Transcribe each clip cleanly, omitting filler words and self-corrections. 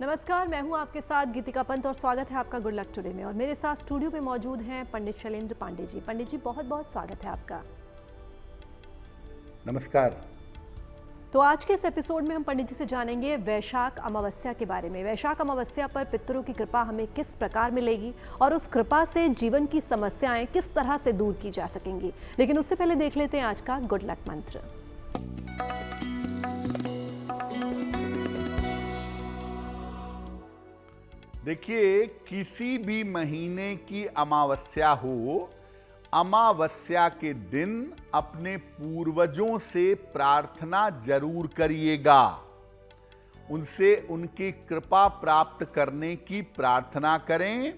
नमस्कार, मैं हूं आपके साथ गीतिका पंत और स्वागत है आपका गुड लक टुडे में। और मेरे साथ स्टूडियो में मौजूद हैं पंडित शैलेंद्र पांडे जी। पंडित जी, बहुत बहुत स्वागत है आपका। नमस्कार। तो आज के इस एपिसोड में हम पंडित जी से जानेंगे वैशाख अमावस्या के बारे में। वैशाख अमावस्या पर पितरों की कृपा हमें किस प्रकार मिलेगी और उस कृपा से जीवन की समस्याएं किस तरह से दूर की जा सकेंगी। लेकिन उससे पहले देख लेते हैं आज का गुड लक मंत्र। देखिए, किसी भी महीने की अमावस्या हो, अमावस्या के दिन अपने पूर्वजों से प्रार्थना जरूर करिएगा। उनसे उनकी कृपा प्राप्त करने की प्रार्थना करें।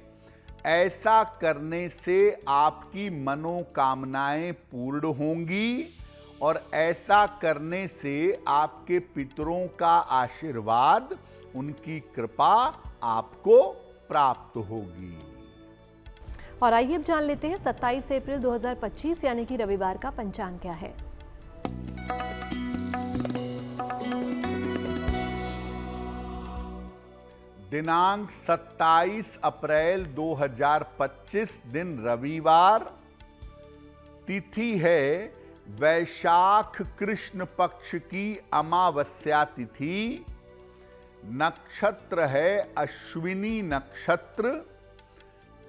ऐसा करने से आपकी मनोकामनाएं पूर्ण होंगी और ऐसा करने से आपके पितरों का आशीर्वाद, उनकी कृपा आपको प्राप्त होगी। और आइए अब जान लेते हैं 27 अप्रैल 2025 यानी कि रविवार का पंचांग क्या है। दिनांक 27 अप्रैल 2025 दिन रविवार। तिथि है वैशाख कृष्ण पक्ष की अमावस्या तिथि। नक्षत्र है अश्विनी नक्षत्र।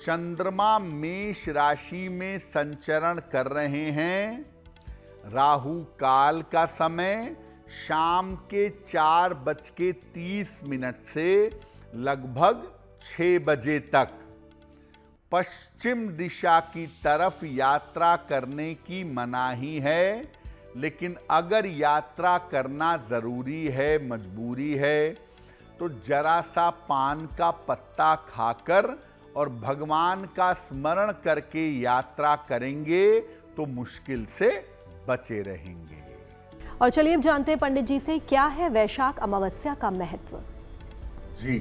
चंद्रमा मेष राशि में संचरण कर रहे हैं। राहु काल का समय शाम के 4:30 से लगभग 6 बजे तक। पश्चिम दिशा की तरफ यात्रा करने की मनाही है, लेकिन अगर यात्रा करना जरूरी है, मजबूरी है, तो जरा सा पान का पत्ता खाकर और भगवान का स्मरण करके यात्रा करेंगे तो मुश्किल से बचे रहेंगे। और चलिए अब जानते हैं पंडित जी से क्या है वैशाख अमावस्या का महत्व। जी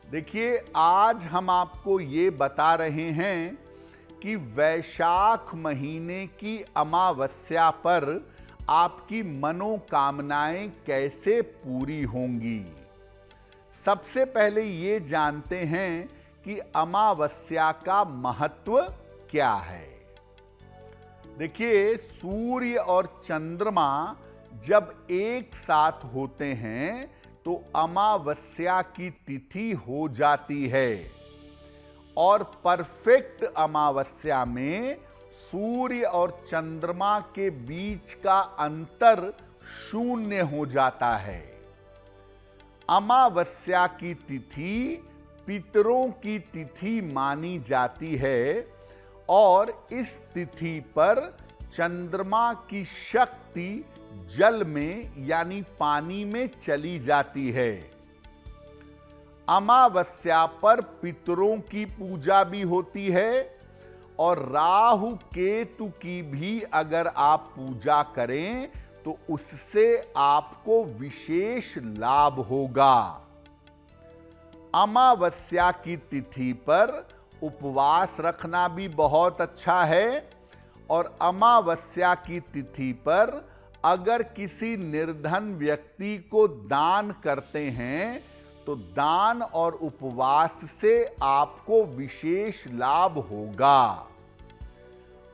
देखिए, आज हम आपको ये बता रहे हैं कि वैशाख महीने की अमावस्या पर आपकी मनोकामनाएं कैसे पूरी होंगी। सबसे पहले ये जानते हैं कि अमावस्या का महत्व क्या है। देखिए, सूर्य और चंद्रमा जब एक साथ होते हैं तो अमावस्या की तिथि हो जाती है और परफेक्ट अमावस्या में सूर्य और चंद्रमा के बीच का अंतर शून्य हो जाता है। अमावस्या की तिथि पितरों की तिथि मानी जाती है और इस तिथि पर चंद्रमा की शक्ति जल में यानी पानी में चली जाती है। अमावस्या पर पितरों की पूजा भी होती है और राहु केतु की भी अगर आप पूजा करें तो उससे आपको विशेष लाभ होगा। अमावस्या की तिथि पर उपवास रखना भी बहुत अच्छा है और अमावस्या की तिथि पर अगर किसी निर्धन व्यक्ति को दान करते हैं तो दान और उपवास से आपको विशेष लाभ होगा।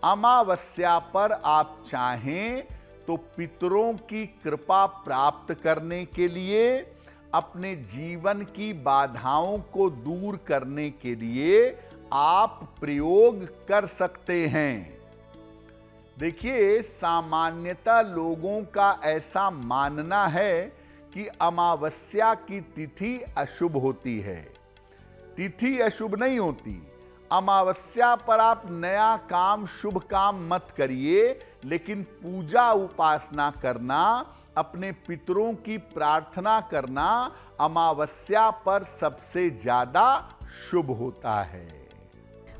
अमावस्या पर आप चाहें तो पितरों की कृपा प्राप्त करने के लिए, अपने जीवन की बाधाओं को दूर करने के लिए आप प्रयोग कर सकते हैं। देखिए, सामान्यतः लोगों का ऐसा मानना है कि अमावस्या की तिथि अशुभ होती है। तिथि अशुभ नहीं होती। अमावस्या पर आप नया काम, शुभ काम मत करिए, लेकिन पूजा उपासना करना, अपने पितरों की प्रार्थना करना अमावस्या पर सबसे ज्यादा शुभ होता है।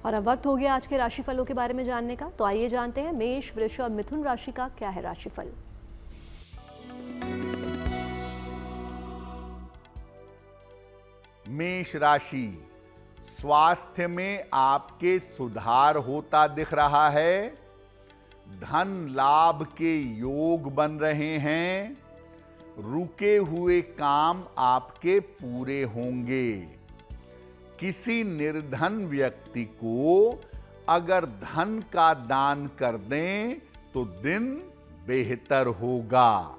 और अब वक्त हो गया आज के राशिफलों के बारे में जानने का। तो आइए जानते हैं मेष, वृष और मिथुन राशि का क्या है राशिफल। मेष राशि, स्वास्थ्य में आपके सुधार होता दिख रहा है। धन लाभ के योग बन रहे हैं। रुके हुए काम आपके पूरे होंगे। किसी निर्धन व्यक्ति को अगर धन का दान कर दें तो दिन बेहतर होगा।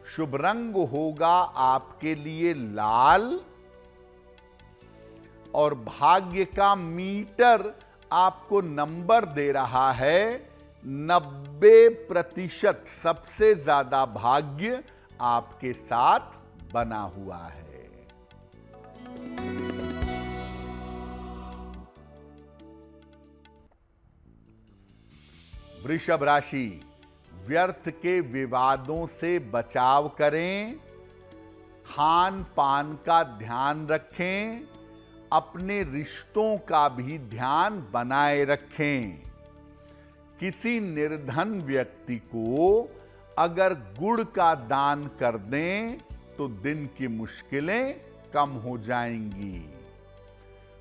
शुभ रंग होगा आपके लिए लाल और भाग्य का मीटर आपको नंबर दे रहा है 90%। सबसे ज्यादा भाग्य आपके साथ बना हुआ है। वृषभ राशि, व्यर्थ के विवादों से बचाव करें, खान पान का ध्यान रखें, अपने रिश्तों का भी ध्यान बनाए रखें। किसी निर्धन व्यक्ति को अगर गुड़ का दान कर दें तो दिन की मुश्किलें कम हो जाएंगी।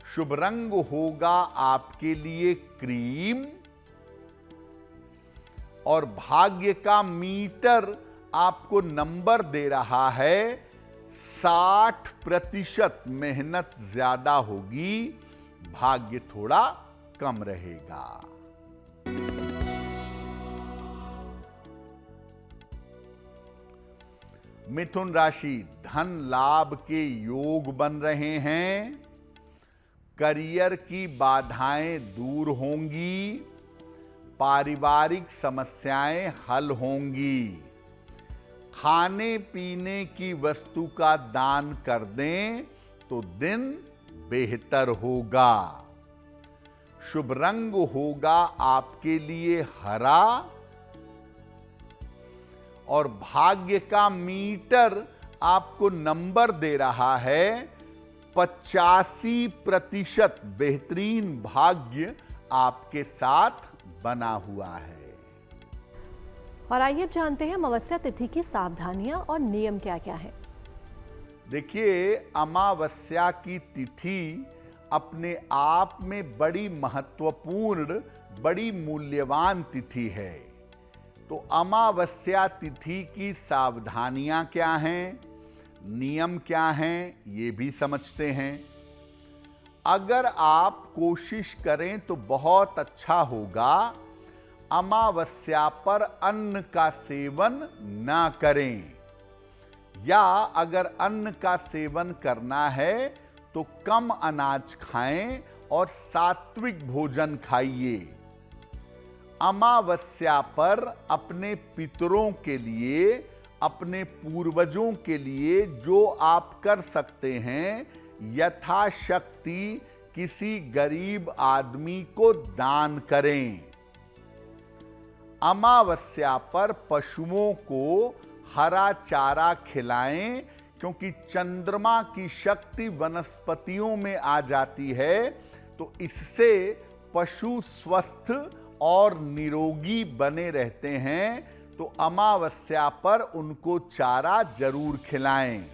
शुभ रंग होगा आपके लिए क्रीम और भाग्य का मीटर आपको नंबर दे रहा है 60%। मेहनत ज्यादा होगी, भाग्य थोड़ा कम रहेगा। मिथुन राशि, धन लाभ के योग बन रहे हैं, करियर की बाधाएं दूर होंगी, पारिवारिक समस्याएं हल होंगी। खाने पीने की वस्तु का दान कर दें तो दिन बेहतर होगा। शुभ रंग होगा आपके लिए हरा और भाग्य का मीटर आपको नंबर दे रहा है 85%। बेहतरीन भाग्य आपके साथ बना हुआ है। और आइए अब जानते हैं अमावस्या तिथि की सावधानियां और नियम क्या क्या है। देखिए, अमावस्या की तिथि अपने आप में बड़ी महत्वपूर्ण, बड़ी मूल्यवान तिथि है। तो अमावस्या तिथि की सावधानियां क्या हैं, नियम क्या हैं, ये भी समझते हैं। अगर आप कोशिश करें तो बहुत अच्छा होगा, अमावस्या पर अन्न का सेवन ना करें, या अगर अन्न का सेवन करना है तो कम अनाज खाएं और सात्विक भोजन खाइए। अमावस्या पर अपने पितरों के लिए, अपने पूर्वजों के लिए जो आप कर सकते हैं, यथाशक्ति किसी गरीब आदमी को दान करें। अमावस्या पर पशुओं को हरा चारा खिलाएं, क्योंकि चंद्रमा की शक्ति वनस्पतियों में आ जाती है, तो इससे पशु स्वस्थ और निरोगी बने रहते हैं। तो अमावस्या पर उनको चारा जरूर खिलाएं।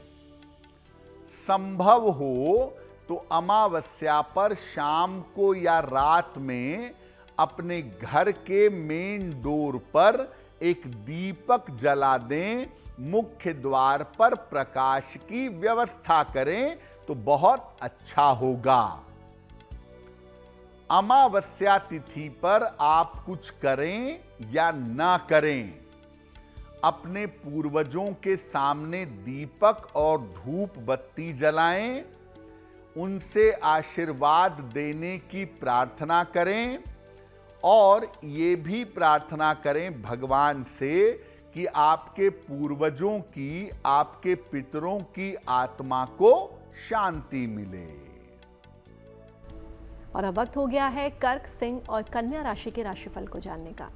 संभव हो तो अमावस्या पर शाम को या रात में अपने घर के मेन डोर पर एक दीपक जला दें, मुख्य द्वार पर प्रकाश की व्यवस्था करें तो बहुत अच्छा होगा। अमावस्या तिथि पर आप कुछ करें या ना करें, अपने पूर्वजों के सामने दीपक और धूप बत्ती जलाएं, उनसे आशीर्वाद देने की प्रार्थना करें और ये भी प्रार्थना करें भगवान से कि आपके पूर्वजों की, आपके पितरों की आत्मा को शांति मिले। और अब वक्त हो गया है कर्क, सिंह और कन्या राशि के राशिफल को जानने का।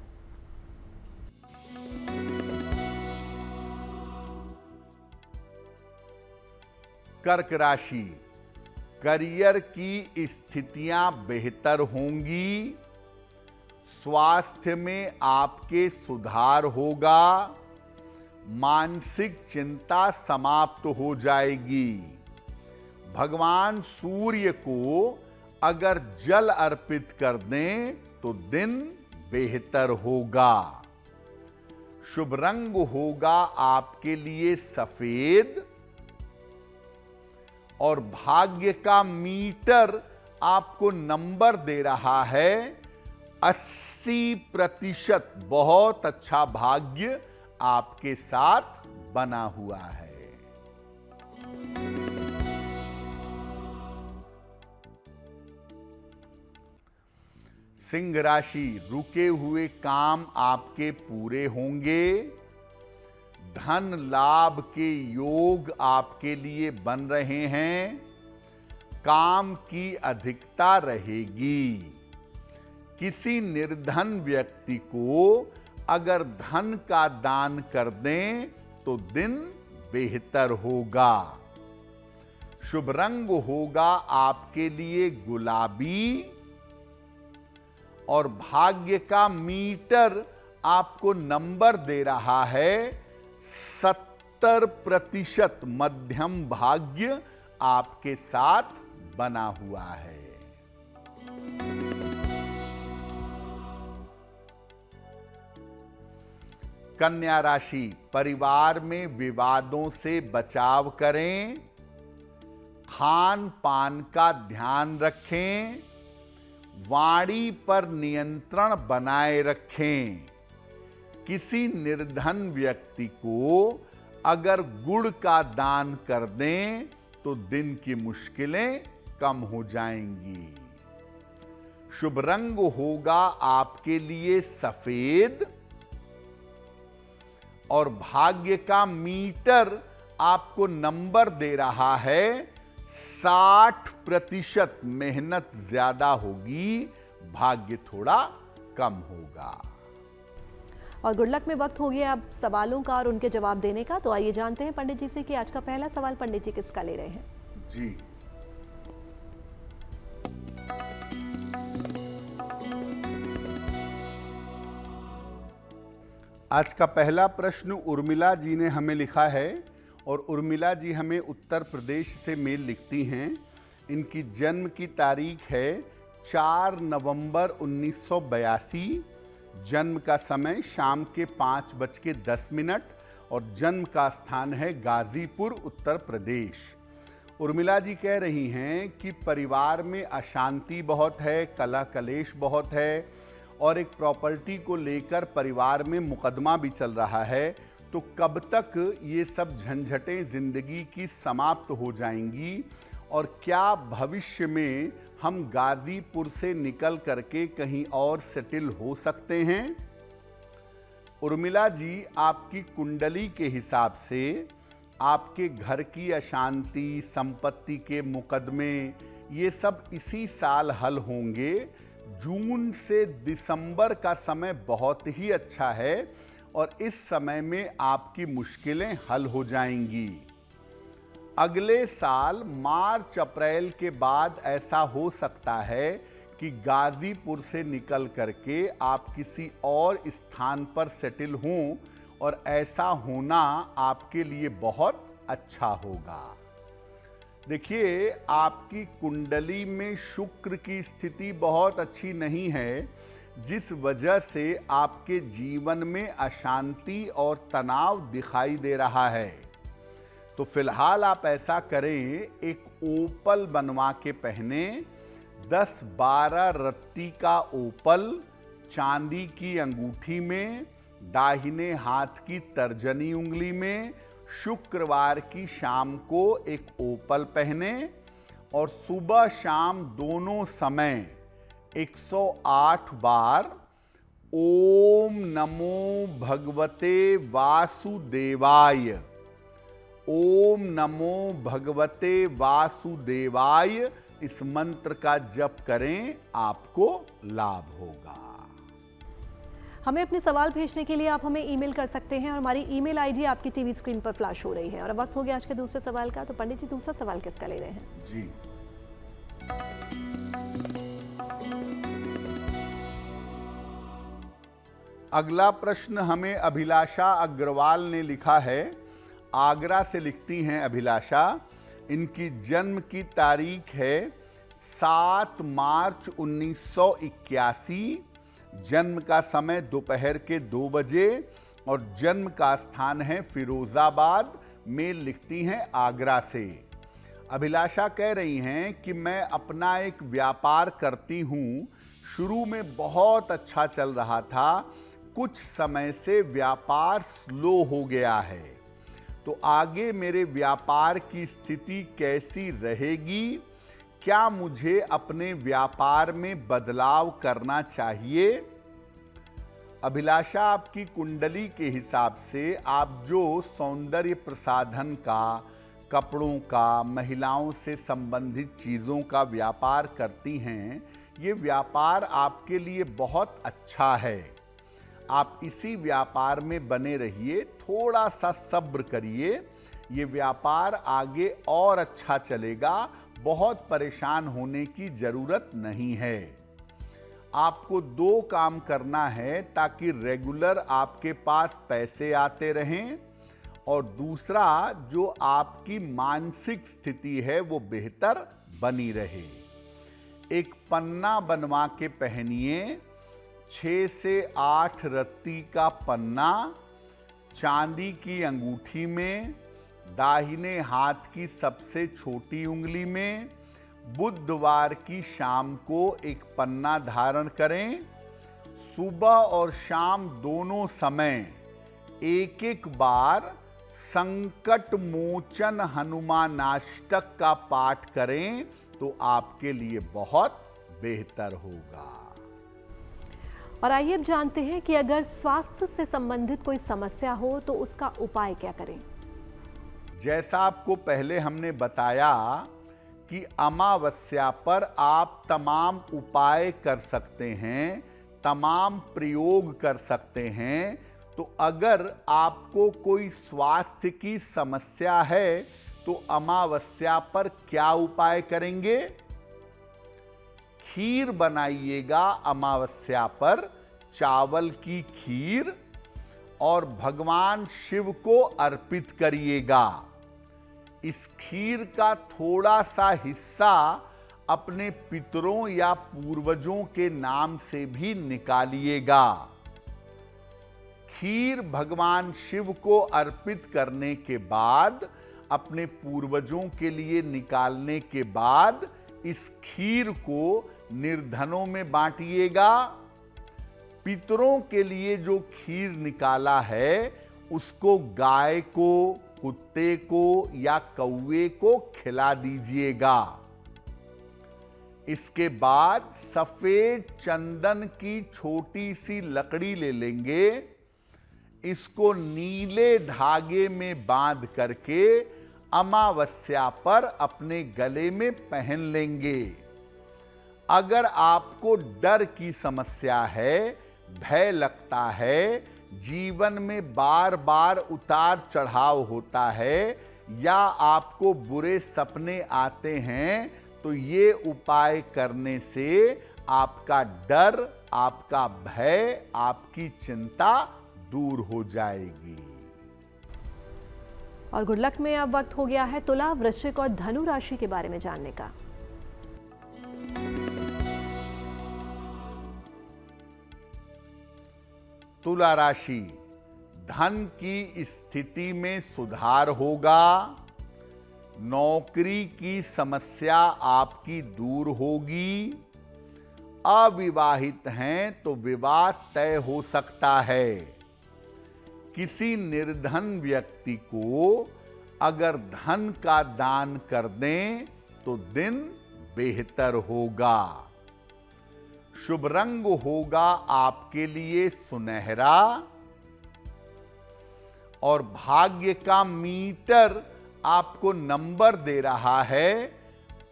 कर्क राशि, करियर की स्थितियां बेहतर होंगी, स्वास्थ्य में आपके सुधार होगा, मानसिक चिंता समाप्त हो जाएगी। भगवान सूर्य को अगर जल अर्पित कर दें तो दिन बेहतर होगा। शुभ रंग होगा आपके लिए सफेद और भाग्य का मीटर आपको नंबर दे रहा है 80%। बहुत अच्छा भाग्य आपके साथ बना हुआ है। सिंह राशि, रुके हुए काम आपके पूरे होंगे। धन लाभ के योग आपके लिए बन रहे हैं। काम की अधिकता रहेगी। किसी निर्धन व्यक्ति को अगर धन का दान कर दें तो दिन बेहतर होगा। शुभ रंग होगा आपके लिए गुलाबी और भाग्य का मीटर आपको नंबर दे रहा है 70%। मध्यम भाग्य आपके साथ बना हुआ है। कन्या राशि, परिवार में विवादों से बचाव करें। खान पान का ध्यान रखें। वाणी पर नियंत्रण बनाए रखें। किसी निर्धन व्यक्ति को अगर गुड़ का दान कर दें तो दिन की मुश्किलें कम हो जाएंगी। शुभ रंग होगा आपके लिए सफेद और भाग्य का मीटर आपको नंबर दे रहा है 60%। मेहनत ज्यादा होगी, भाग्य थोड़ा कम होगा। और गुड लक में वक्त हो गया अब सवालों का और उनके जवाब देने का। तो आइए जानते हैं पंडित जी से कि आज का पहला सवाल पंडित जी किसका ले रहे हैं। जी, आज का पहला प्रश्न उर्मिला जी ने हमें लिखा है और उर्मिला जी हमें उत्तर प्रदेश से मेल लिखती हैं। इनकी जन्म की तारीख है 4 नवंबर 1982। जन्म का समय शाम के 5:10 और जन्म का स्थान है गाजीपुर, उत्तर प्रदेश। उर्मिला जी कह रही हैं कि परिवार में अशांति बहुत है, कलह कलेश बहुत है और एक प्रॉपर्टी को लेकर परिवार में मुकदमा भी चल रहा है। तो कब तक ये सब झंझटें जिंदगी की समाप्त हो जाएंगी और क्या भविष्य में हम गाजीपुर से निकल करके कहीं और सेटल हो सकते हैं? उर्मिला जी, आपकी कुंडली के हिसाब से आपके घर की अशांति, संपत्ति के मुकदमे, ये सब इसी साल हल होंगे। जून से दिसंबर का समय बहुत ही अच्छा है और इस समय में आपकी मुश्किलें हल हो जाएंगी। अगले साल मार्च अप्रैल के बाद ऐसा हो सकता है कि गाजीपुर से निकल करके आप किसी और स्थान पर सेटल हों और ऐसा होना आपके लिए बहुत अच्छा होगा। देखिए, आपकी कुंडली में शुक्र की स्थिति बहुत अच्छी नहीं है, जिस वजह से आपके जीवन में अशांति और तनाव दिखाई दे रहा है। तो फिलहाल आप ऐसा करें, एक ओपल बनवा के पहने। 10-12 रत्ती का ओपल चांदी की अंगूठी में, दाहिने हाथ की तर्जनी उंगली में, शुक्रवार की शाम को एक ओपल पहने और सुबह शाम दोनों समय 108 बार ओम नमो भगवते वासुदेवाय, ओम नमो भगवते वासुदेवाय इस मंत्र का जप करें, आपको लाभ होगा। हमें अपने सवाल भेजने के लिए आप हमें ईमेल कर सकते हैं और हमारी ईमेल आईडी आपकी टीवी स्क्रीन पर फ्लैश हो रही है। और अब वक्त हो गया आज के दूसरे सवाल का। तो पंडित जी, दूसरा सवाल किसका ले रहे हैं? जी, अगला प्रश्न हमें अभिलाषा अग्रवाल ने लिखा है। आगरा से लिखती हैं अभिलाषा। इनकी जन्म की तारीख है 7 मार्च 1981। जन्म का समय दोपहर के 2 बजे। और जन्म का स्थान है फिरोजाबाद, मेल लिखती हैं आगरा से। अभिलाषा कह रही हैं कि मैं अपना एक व्यापार करती हूँ, शुरू में बहुत अच्छा चल रहा था, कुछ समय से व्यापार स्लो हो गया है, तो आगे मेरे व्यापार की स्थिति कैसी रहेगी? क्या मुझे अपने व्यापार में बदलाव करना चाहिए? अभिलाषा, आपकी कुंडली के हिसाब से आप जो सौंदर्य प्रसाधन का, कपड़ों का, महिलाओं से संबंधित चीज़ों का व्यापार करती हैं, ये व्यापार आपके लिए बहुत अच्छा है। आप इसी व्यापार में बने रहिए, थोड़ा सा सब्र करिए, ये व्यापार आगे और अच्छा चलेगा, बहुत परेशान होने की ज़रूरत नहीं है। आपको 2 काम करना है ताकि रेगुलर आपके पास पैसे आते रहें, और दूसरा, जो आपकी मानसिक स्थिति है वो बेहतर बनी रहे। एक पन्ना बनवा के पहनिए, 6 से 8 रत्ती का पन्ना, चांदी की अंगूठी में, दाहिने हाथ की सबसे छोटी उंगली में। बुधवार की शाम को एक पन्ना धारण करें। सुबह और शाम दोनों समय एक एक बार संकट मोचन हनुमानाष्टक का पाठ करें तो आपके लिए बहुत बेहतर होगा। और आइए अब जानते हैं कि अगर स्वास्थ्य से संबंधित कोई समस्या हो तो उसका उपाय क्या करें। जैसा आपको पहले हमने बताया कि अमावस्या पर आप तमाम उपाय कर सकते हैं, तमाम प्रयोग कर सकते हैं। तो अगर आपको कोई स्वास्थ्य की समस्या है तो अमावस्या पर क्या उपाय करेंगे? खीर बनाइएगा अमावस्या पर, चावल की खीर, और भगवान शिव को अर्पित करिएगा। इस खीर का थोड़ा सा हिस्सा अपने पितरों या पूर्वजों के नाम से भी निकालिएगा। खीर भगवान शिव को अर्पित करने के बाद, अपने पूर्वजों के लिए निकालने के बाद, इस खीर को निर्धनों में बांटिएगा। पितरों के लिए जो खीर निकाला है उसको गाय को, कुत्ते को या कौवे को खिला दीजिएगा। इसके बाद सफेद चंदन की छोटी सी लकड़ी ले लेंगे, इसको नीले धागे में बांध करके अमावस्या पर अपने गले में पहन लेंगे। अगर आपको डर की समस्या है, भय लगता है, जीवन में बार बार उतार चढ़ाव होता है, या आपको बुरे सपने आते हैं, तो ये उपाय करने से आपका डर, आपका भय, आपकी चिंता दूर हो जाएगी। और गुड लक में अब वक्त हो गया है तुला, वृश्चिक और धनु राशि के बारे में जानने का। तुला राशि, धन की स्थिति में सुधार होगा, नौकरी की समस्या आपकी दूर होगी, अविवाहित हैं तो विवाह तय हो सकता है। किसी निर्धन व्यक्ति को अगर धन का दान कर दें तो दिन बेहतर होगा। शुभ रंग होगा आपके लिए सुनहरा, और भाग्य का मीटर आपको नंबर दे रहा है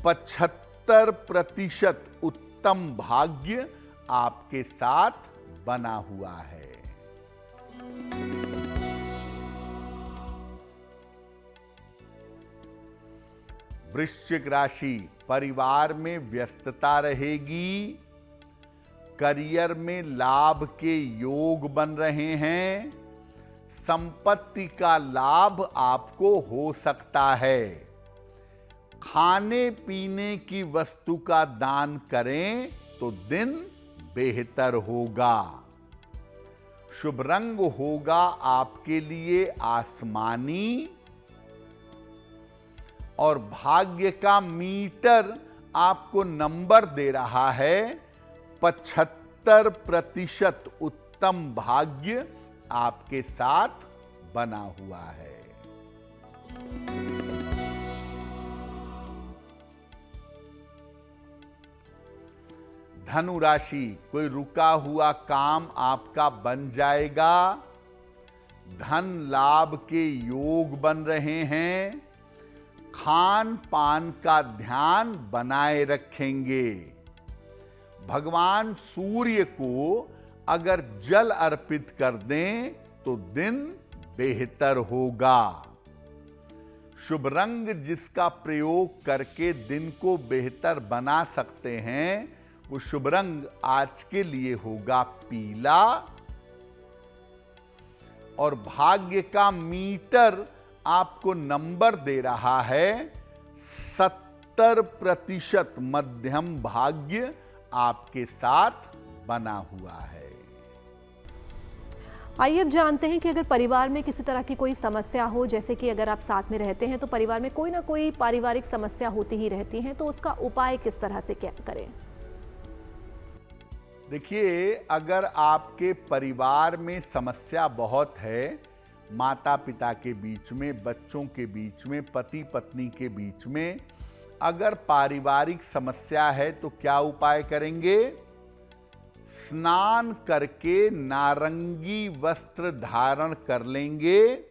75% उत्तम भाग्य आपके साथ बना हुआ है। वृश्चिक राशि, परिवार में व्यस्तता रहेगी, करियर में लाभ के योग बन रहे हैं, संपत्ति का लाभ आपको हो सकता है। खाने पीने की वस्तु का दान करें तो दिन बेहतर होगा। शुभ रंग होगा आपके लिए आसमानी और भाग्य का मीटर आपको नंबर दे रहा है 75% उत्तम भाग्य आपके साथ बना हुआ है। धनु राशि, कोई रुका हुआ काम आपका बन जाएगा। धन लाभ के योग बन रहे हैं। खान पान का ध्यान बनाए रखेंगे। भगवान सूर्य को अगर जल अर्पित कर दें तो दिन बेहतर होगा। शुभ रंग जिसका प्रयोग करके दिन को बेहतर बना सकते हैं वो शुभ रंग आज के लिए होगा पीला। और भाग्य का मीटर आपको नंबर दे रहा है 70% मध्यम भाग्य आपके साथ बना हुआ है। आइए अब जानते हैं कि अगर परिवार में किसी तरह की कोई समस्या हो, जैसे कि अगर आप साथ में रहते हैं तो परिवार में कोई ना कोई पारिवारिक समस्या होती ही रहती है, तो उसका उपाय किस तरह से क्या करें? देखिए, अगर आपके परिवार में समस्या बहुत है, माता पिता के बीच में, बच्चों के बीच में, पति पत्नी के बीच में अगर पारिवारिक समस्या है तो क्या उपाय करेंगे? स्नान करके नारंगी वस्त्र धारण कर लेंगे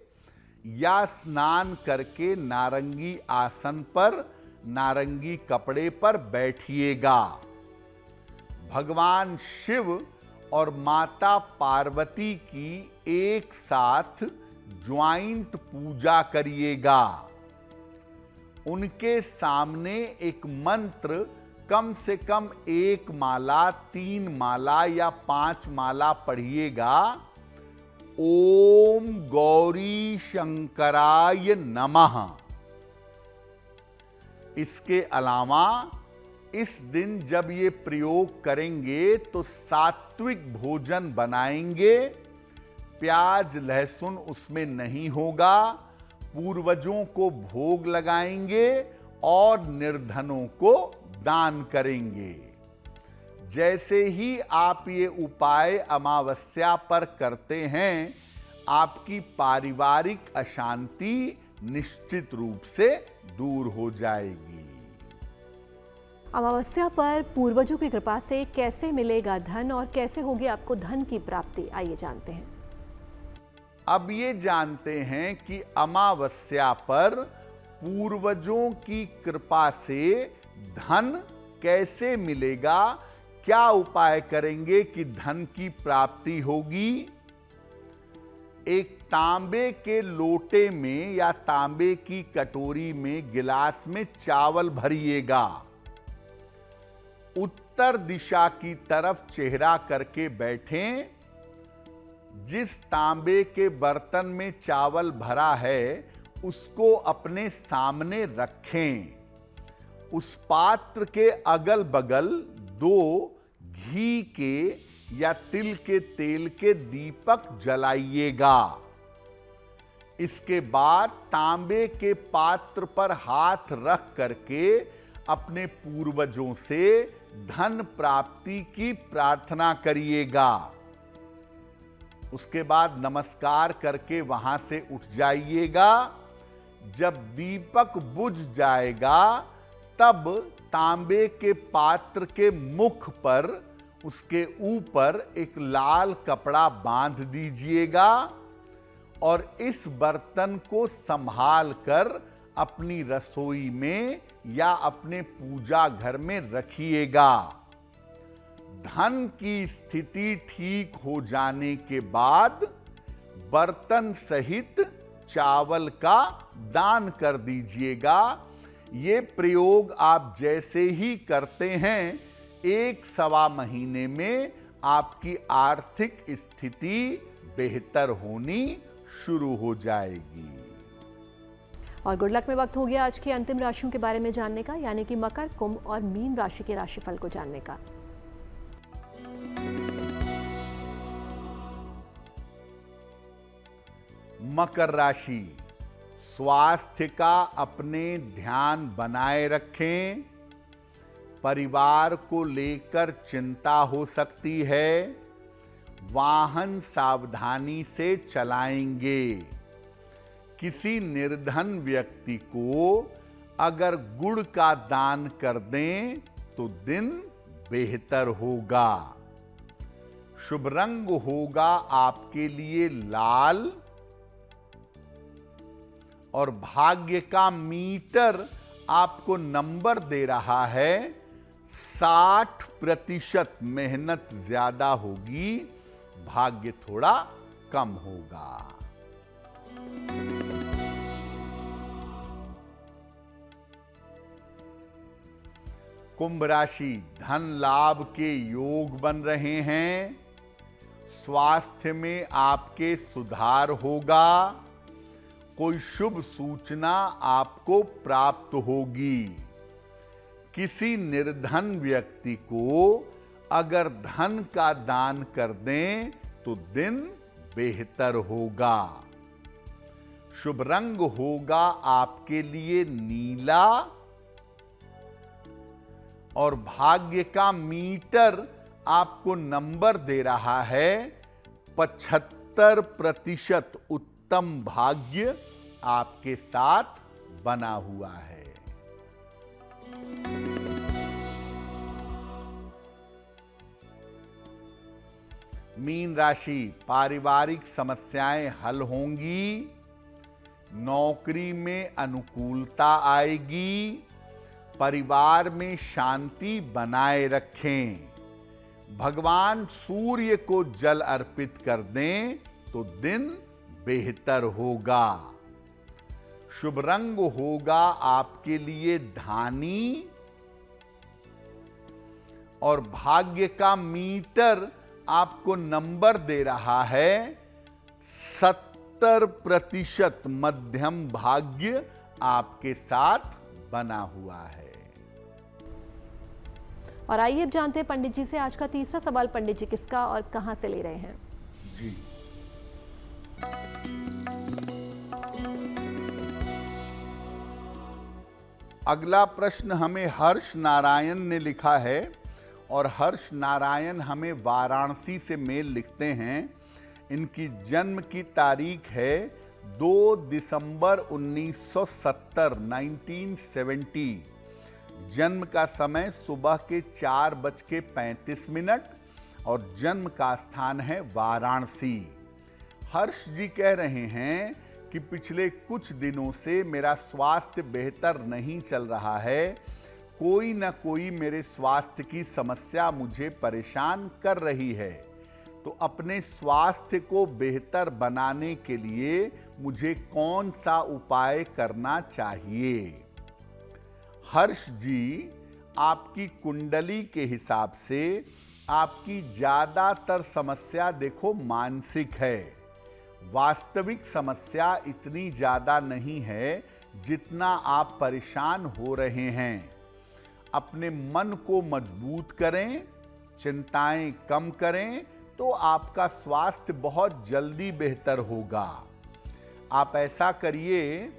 या स्नान करके नारंगी आसन पर, नारंगी कपड़े पर बैठिएगा। भगवान शिव और माता पार्वती की एक साथ ज्वाइंट पूजा करिएगा। उनके सामने एक मंत्र कम से कम 1 माला, 3 माला या 5 माला पढ़िएगा। ओम गौरी शंकराय नमः। इसके अलावा इस दिन जब ये प्रयोग करेंगे तो सात्विक भोजन बनाएंगे। प्याज लहसुन उसमें नहीं होगा। पूर्वजों को भोग लगाएंगे और निर्धनों को दान करेंगे। जैसे ही आप ये उपाय अमावस्या पर करते हैं, आपकी पारिवारिक अशांति निश्चित रूप से दूर हो जाएगी। अमावस्या पर पूर्वजों की कृपा से कैसे मिलेगा धन और कैसे होगी आपको धन की प्राप्ति, आइए जानते हैं। अब ये जानते हैं कि अमावस्या पर पूर्वजों की कृपा से धन कैसे मिलेगा, क्या उपाय करेंगे कि धन की प्राप्ति होगी। एक तांबे के लोटे में या तांबे की कटोरी में, गिलास में चावल भरिएगा। उत्तर दिशा की तरफ चेहरा करके बैठें। जिस तांबे के बर्तन में चावल भरा है उसको अपने सामने रखें। उस पात्र के अगल बगल 2 घी के या तिल के तेल के दीपक जलाइएगा। इसके बाद तांबे के पात्र पर हाथ रख करके अपने पूर्वजों से धन प्राप्ति की प्रार्थना करिएगा। उसके बाद नमस्कार करके वहां से उठ जाइएगा। जब दीपक बुझ जाएगा तब तांबे के पात्र के मुख पर, उसके ऊपर एक लाल कपड़ा बांध दीजिएगा और इस बर्तन को संभाल कर अपनी रसोई में या अपने पूजा घर में रखिएगा। धन की स्थिति ठीक हो जाने के बाद बर्तन सहित चावल का दान कर दीजिएगा। ये प्रयोग आप जैसे ही करते हैं, 1-1.25 महीने में आपकी आर्थिक स्थिति बेहतर होनी शुरू हो जाएगी। और गुड लक में वक्त हो गया आज की अंतिम राशियों के बारे में जानने का, यानी कि मकर, कुंभ और मीन राशि के राशिफल को जानने का। मकर राशि, स्वास्थ्य का अपने ध्यान बनाए रखें। परिवार को लेकर चिंता हो सकती है। वाहन सावधानी से चलाएंगे। किसी निर्धन व्यक्ति को अगर गुड़ का दान कर दें तो दिन बेहतर होगा। शुभ रंग होगा आपके लिए लाल और भाग्य का मीटर आपको नंबर दे रहा है 60%। मेहनत ज्यादा होगी, भाग्य थोड़ा कम होगा। कुंभ राशि, धन लाभ के योग बन रहे हैं। स्वास्थ्य में आपके सुधार होगा। कोई शुभ सूचना आपको प्राप्त होगी। किसी निर्धन व्यक्ति को अगर धन का दान कर दें तो दिन बेहतर होगा। शुभ रंग होगा आपके लिए नीला और भाग्य का मीटर आपको नंबर दे रहा है 75%। उत्तम भाग्य आपके साथ बना हुआ है। मीन राशि, पारिवारिक समस्याएं हल होंगी। नौकरी में अनुकूलता आएगी। परिवार में शांति बनाए रखें। भगवान सूर्य को जल अर्पित कर दें तो दिन बेहतर होगा। शुभ रंग होगा आपके लिए धानी और भाग्य का मीटर आपको नंबर दे रहा है 70%। मध्यम भाग्य आपके साथ बना हुआ है। और आइए अब जानते हैं पंडित जी से आज का तीसरा सवाल। पंडित जी किसका और कहां से ले रहे हैं? जी, अगला प्रश्न हमें हर्ष नारायण ने लिखा है और हर्ष नारायण हमें वाराणसी से मेल लिखते हैं। इनकी जन्म की तारीख है 2 दिसंबर 1970, 1970। जन्म का समय सुबह के 4:35 और जन्म का स्थान है वाराणसी। हर्ष जी कह रहे हैं कि पिछले कुछ दिनों से मेरा स्वास्थ्य बेहतर नहीं चल रहा है। कोई न कोई मेरे स्वास्थ्य की समस्या मुझे परेशान कर रही है। तो अपने स्वास्थ्य को बेहतर बनाने के लिए मुझे कौन सा उपाय करना चाहिए? हर्ष जी, आपकी कुंडली के हिसाब से आपकी ज्यादातर समस्या देखो मानसिक है। वास्तविक समस्या इतनी ज्यादा नहीं है जितना आप परेशान हो रहे हैं। अपने मन को मजबूत करें, चिंताएं कम करें तो आपका स्वास्थ्य बहुत जल्दी बेहतर होगा। आप ऐसा करिए,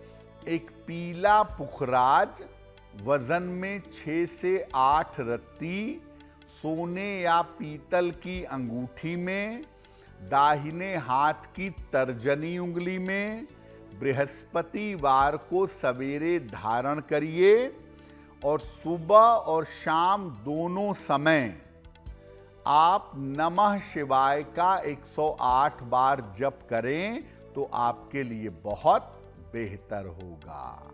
एक पीला पुखराज वजन में 6 से 8 रत्ती सोने या पीतल की अंगूठी में, दाहिने हाथ की तर्जनी उंगली में बृहस्पतिवार को सवेरे धारण करिए और सुबह और शाम दोनों समय आप नमः शिवाय का 108 बार जप करें तो आपके लिए बहुत बेहतर होगा।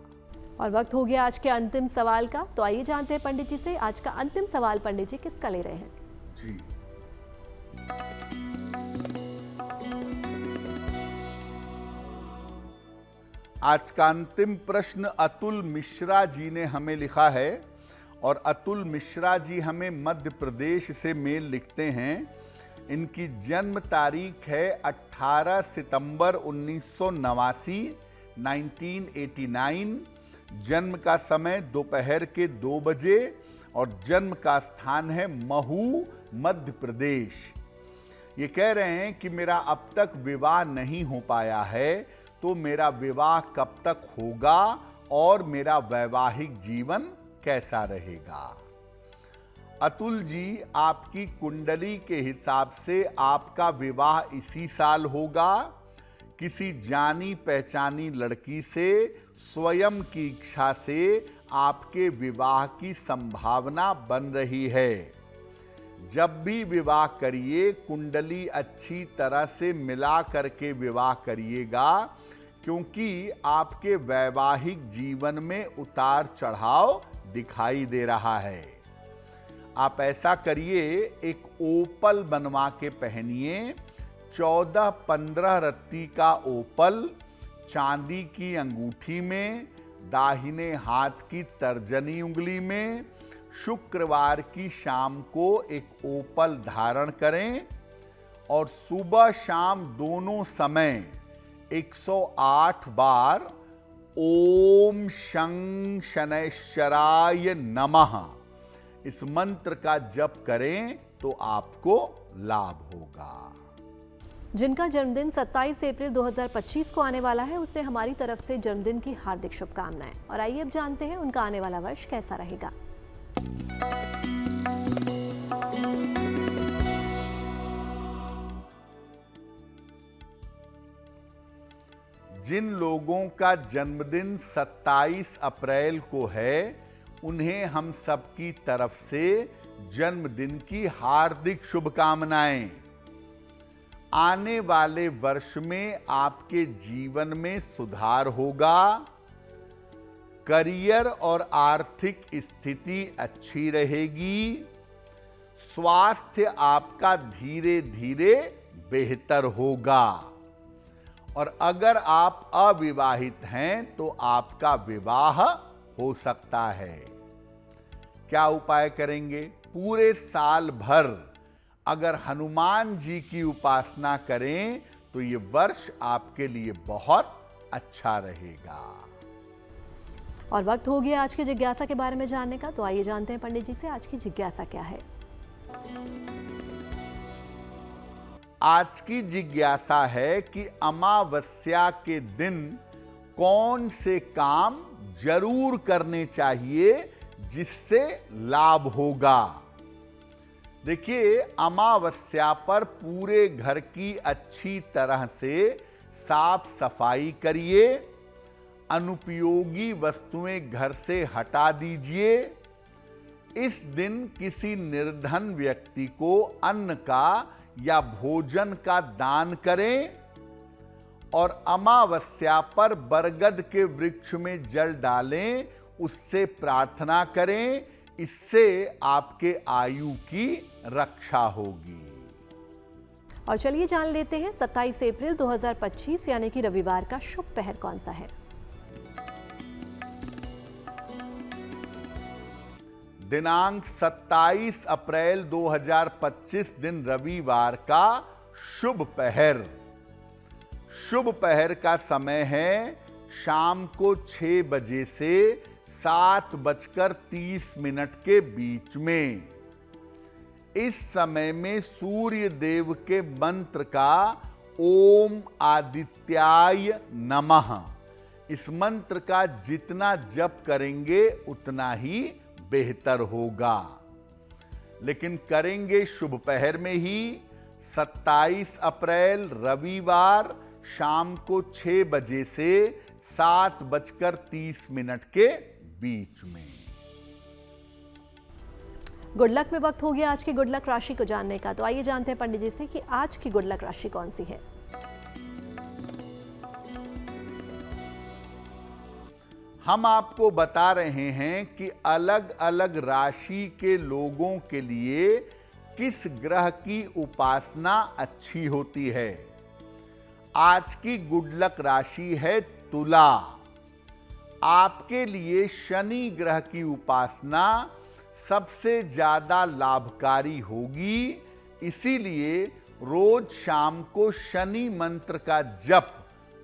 और वक्त हो गया आज के अंतिम सवाल का। तो आइए जानते हैं पंडित जी से आज का अंतिम सवाल। पंडित जी किसका ले रहे हैं? जी, आज का अंतिम प्रश्न अतुल मिश्रा जी ने हमें लिखा है और अतुल मिश्रा जी हमें मध्य प्रदेश से मेल लिखते हैं। इनकी जन्म तारीख है 18 सितंबर 1989, 1989। जन्म का समय दोपहर के 2 बजे और जन्म का स्थान है महू, मध्य प्रदेश। ये कह रहे हैं कि मेरा अब तक विवाह नहीं हो पाया है, तो मेरा विवाह कब तक होगा और मेरा वैवाहिक जीवन कैसा रहेगा। अतुल जी, आपकी कुंडली के हिसाब से आपका विवाह इसी साल होगा। किसी जानी पहचानी लड़की से स्वयं की इच्छा से आपके विवाह की संभावना बन रही है। जब भी विवाह करिए, कुंडली अच्छी तरह से मिला करके विवाह करिएगा, क्योंकि आपके वैवाहिक जीवन में उतार चढ़ाव दिखाई दे रहा है। आप ऐसा करिए, एक ओपल बनवा के पहनिए। 14-15 रत्ती का ओपल चांदी की अंगूठी में, दाहिने हाथ की तर्जनी उंगली में, शुक्रवार की शाम को एक ओपल धारण करें और सुबह शाम दोनों समय 108 बार ओम शं शनैश्चराय नमः इस मंत्र का जप करें तो आपको लाभ होगा। जिनका जन्मदिन 27 अप्रैल 2025 को आने वाला है, उसे हमारी तरफ से जन्मदिन की हार्दिक शुभकामनाएं। और आइए अब जानते हैं उनका आने वाला वर्ष कैसा रहेगा। जिन लोगों का जन्मदिन 27 अप्रैल को है, उन्हें हम सबकी तरफ से जन्मदिन की हार्दिक शुभकामनाएं। आने वाले वर्ष में आपके जीवन में सुधार होगा। करियर और आर्थिक स्थिति अच्छी रहेगी। स्वास्थ्य आपका धीरे धीरे बेहतर होगा। और अगर आप अविवाहित हैं तो आपका विवाह हो सकता है। क्या उपाय करेंगे? पूरे साल भर अगर हनुमान जी की उपासना करें तो ये वर्ष आपके लिए बहुत अच्छा रहेगा। और वक्त हो गया आज की जिज्ञासा के बारे में जानने का, तो आइए जानते हैं पंडित जी से आज की जिज्ञासा क्या है। आज की जिज्ञासा है कि अमावस्या के दिन कौन से काम जरूर करने चाहिए जिससे लाभ होगा। देखिए, अमावस्या पर पूरे घर की अच्छी तरह से साफ सफाई करिए। अनुपयोगी वस्तुएं घर से हटा दीजिए। इस दिन किसी निर्धन व्यक्ति को अन्न का या भोजन का दान करें और अमावस्या पर बरगद के वृक्ष में जल डालें, उससे प्रार्थना करें। इससे आपके आयु की रक्षा होगी। और चलिए जान लेते हैं 27 अप्रैल 2025 यानी कि रविवार का शुभ पहर कौन सा है। दिनांक 27 अप्रैल 2025 दिन रविवार का शुभ पहर। शुभ पहर का समय है शाम को 6 बजे से 7:30 के बीच में। इस समय में सूर्य देव के मंत्र का ओम आदित्याय नमः, इस मंत्र का जितना जप करेंगे उतना ही बेहतर होगा। लेकिन करेंगे शुभ पहर में ही। 27 अप्रैल रविवार शाम को 6 बजे से 7:30 के बीच में। गुड लक में वक्त हो गया आज की गुड लक राशि को जानने का, तो आइए जानते हैं पंडित जी से कि आज की गुड लक राशि कौन सी है। हम आपको बता रहे हैं कि अलग अलग राशि के लोगों के लिए किस ग्रह की उपासना अच्छी होती है। आज की गुड लक राशि है तुला। आपके लिए शनि ग्रह की उपासना सबसे ज्यादा लाभकारी होगी। इसीलिए रोज शाम को शनि मंत्र का जप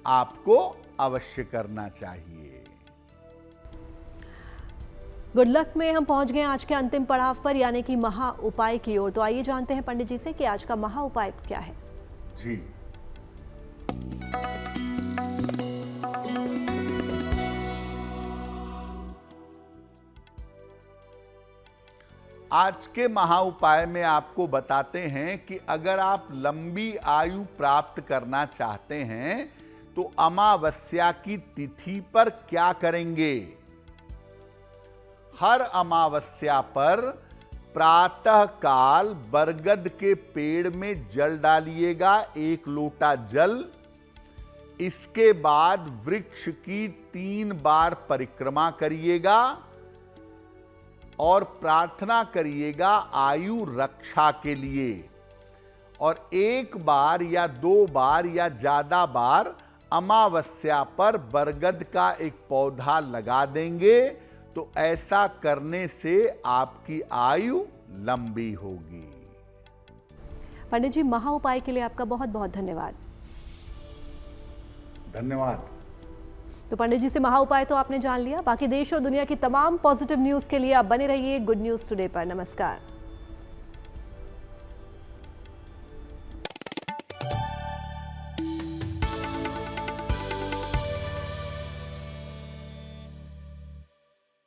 आपको अवश्य करना चाहिए। गुड लक में हम पहुंच गए आज के अंतिम पड़ाव पर, यानी कि महा उपाय की ओर। तो आइए जानते हैं पंडित जी से कि आज का महा उपाय क्या है। जी, आज के महा उपाय में आपको बताते हैं कि अगर आप लंबी आयु प्राप्त करना चाहते हैं तो अमावस्या की तिथि पर क्या करेंगे। हर अमावस्या पर प्रातः काल बरगद के पेड़ में जल डालिएगा, 1 लोटा जल। इसके बाद वृक्ष की 3 बार परिक्रमा करिएगा और प्रार्थना करिएगा आयु रक्षा के लिए। और 1 बार या 2 बार या ज्यादा बार अमावस्या पर बरगद का एक पौधा लगा देंगे तो ऐसा करने से आपकी आयु लंबी होगी। पंडित जी, महा उपाय के लिए आपका बहुत बहुत धन्यवाद। धन्यवाद। तो पंडित जी से महा उपाय तो आपने जान लिया। बाकी देश और दुनिया की तमाम पॉजिटिव न्यूज के लिए आप बने रहिए गुड न्यूज टुडे पर। नमस्कार।